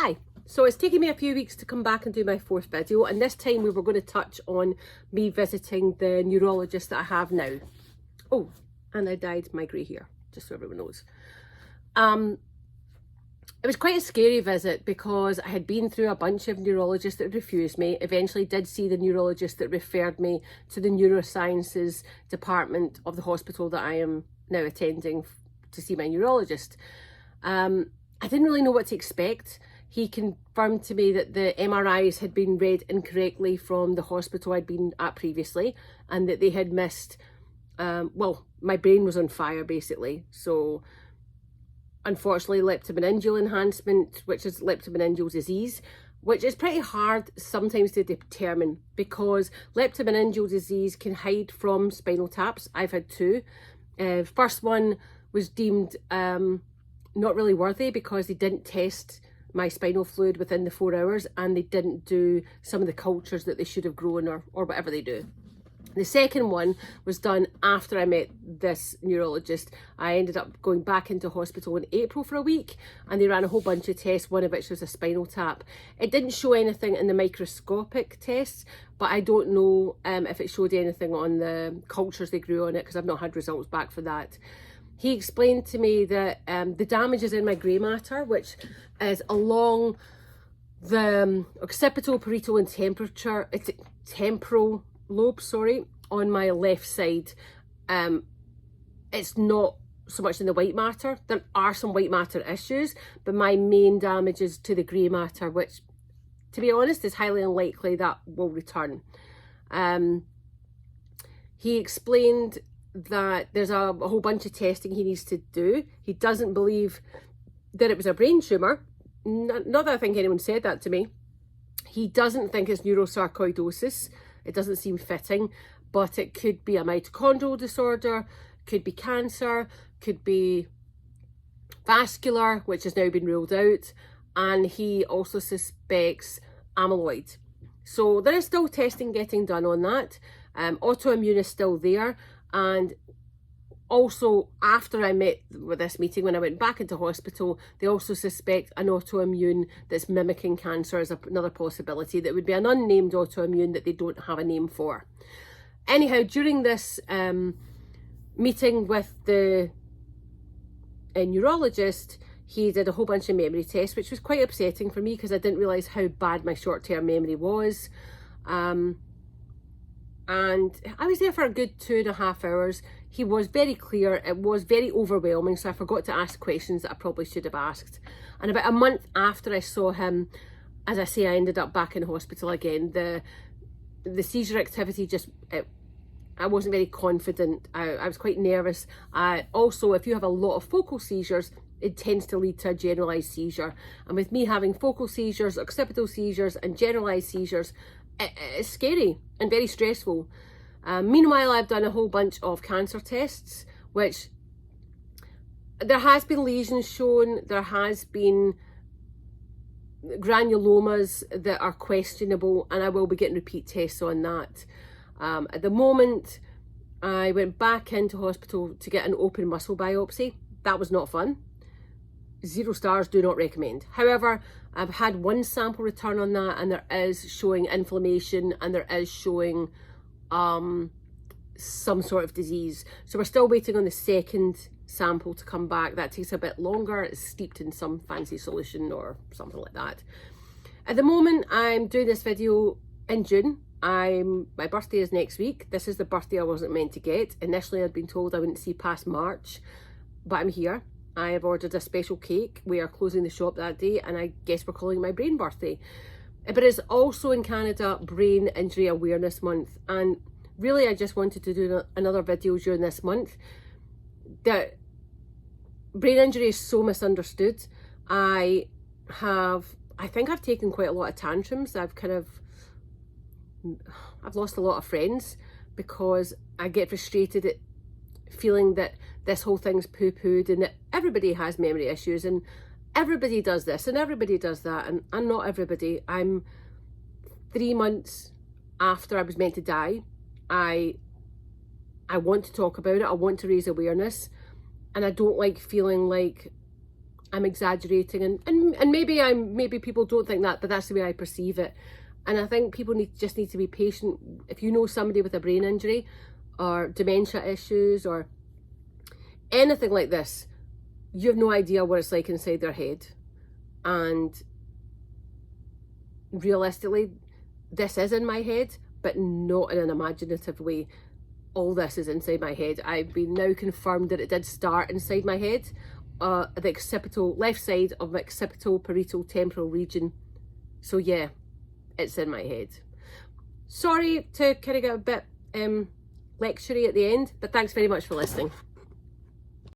Hi, so it's taken me a few weeks to come back and do my fourth video, and this time we were going to touch on me visiting the neurologist that I have now. Oh, and I dyed my grey hair, just so everyone knows. It was quite a scary visit because I had been through a bunch of neurologists that refused me, eventually did see the neurologist that referred me to the neurosciences department of the hospital that I am now attending to see my neurologist. I didn't really know what to expect. He confirmed to me that the MRIs had been read incorrectly from the hospital I'd been at previously, and that they had missed, well, my brain was on fire basically. So unfortunately, leptomeningeal enhancement, which is leptomeningeal disease, which is pretty hard sometimes to determine because leptomeningeal disease can hide from spinal taps. I've had two. First one was deemed not really worthy because they didn't test my spinal fluid within the 4 hours, and they didn't do some of the cultures that they should have grown, or whatever they do. The second one was done after I met this neurologist. I ended up going back into hospital in April for a week, and they ran a whole bunch of tests, one of which was a spinal tap. It didn't show anything in the microscopic tests, but I don't know if it showed anything on the cultures they grew on it, because I've not had results back for that. He explained to me that the damage is in my grey matter, which is along the occipital, parietal and temporal lobe, on my left side. It's not so much in the white matter. There are some white matter issues, but my main damage is to the grey matter, which, to be honest, is highly unlikely that will return. He explained that there's a whole bunch of testing he needs to do. He doesn't believe that it was a brain tumour. Not that I think anyone said that to me. He doesn't think it's neurosarcoidosis. It doesn't seem fitting, but it could be a mitochondrial disorder, could be cancer, could be vascular, which has now been ruled out, and he also suspects amyloid. So there is still testing getting done on that. Autoimmune is still there, and also after I met with this meeting, when I went back into hospital, they also suspect an autoimmune that's mimicking cancer as another possibility. That would be an unnamed autoimmune that they don't have a name for. Anyhow, during this meeting with the neurologist, he did a whole bunch of memory tests, which was quite upsetting for me because I didn't realise how bad my short-term memory was. And I was there for a good 2.5 hours. He was very clear. It was very overwhelming, so I forgot to ask questions that I probably should have asked. And about a month after I saw him, as I say, I ended up back in hospital again. The seizure activity just, I wasn't very confident. I was quite nervous. Also, if you have a lot of focal seizures, it tends to lead to a generalised seizure. And with me having focal seizures, occipital seizures and generalised seizures, it's scary and very stressful. Meanwhile, I've done a whole bunch of cancer tests, which there has been lesions shown, there has been granulomas that are questionable, and I will be getting repeat tests on that. At the moment, I went back into hospital to get an open muscle biopsy. That was not fun. 0 stars, do not recommend. However, I've had one sample return on that, and there is showing inflammation, and there is showing some sort of disease. So we're still waiting on the second sample to come back. That takes a bit longer. It's steeped in some fancy solution or something like that. At the moment, I'm doing this video in June. My birthday is next week. This is the birthday I wasn't meant to get. Initially, I'd been told I wouldn't see past March, but I'm here. I have ordered a special cake. We are closing the shop that day, and I guess we're calling it my brain birthday. But it's also in Canada Brain Injury Awareness Month, and really I just wanted to do another video during this month. That brain injury is so misunderstood. I think I've taken quite a lot of tantrums. I've lost a lot of friends because I get frustrated at feeling that this whole thing's poo-pooed and that everybody has memory issues and everybody does this and everybody does that, and I'm not everybody. I'm 3 months after I was meant to die. I want to talk about it. I want to raise awareness, and I don't like feeling like I'm exaggerating, and maybe people don't think that, but that's the way I perceive it. And I think people just need to be patient. If you know somebody with a brain injury or dementia issues or anything like this, you have no idea what it's like inside their head. And realistically, this is in my head, but not in an imaginative way. All this is inside my head. I've been now confirmed that it did start inside my head, the occipital, left side of my occipital parietal temporal region. So yeah, it's in my head. Sorry to kind of get a bit lectury at the end, but thanks very much for listening.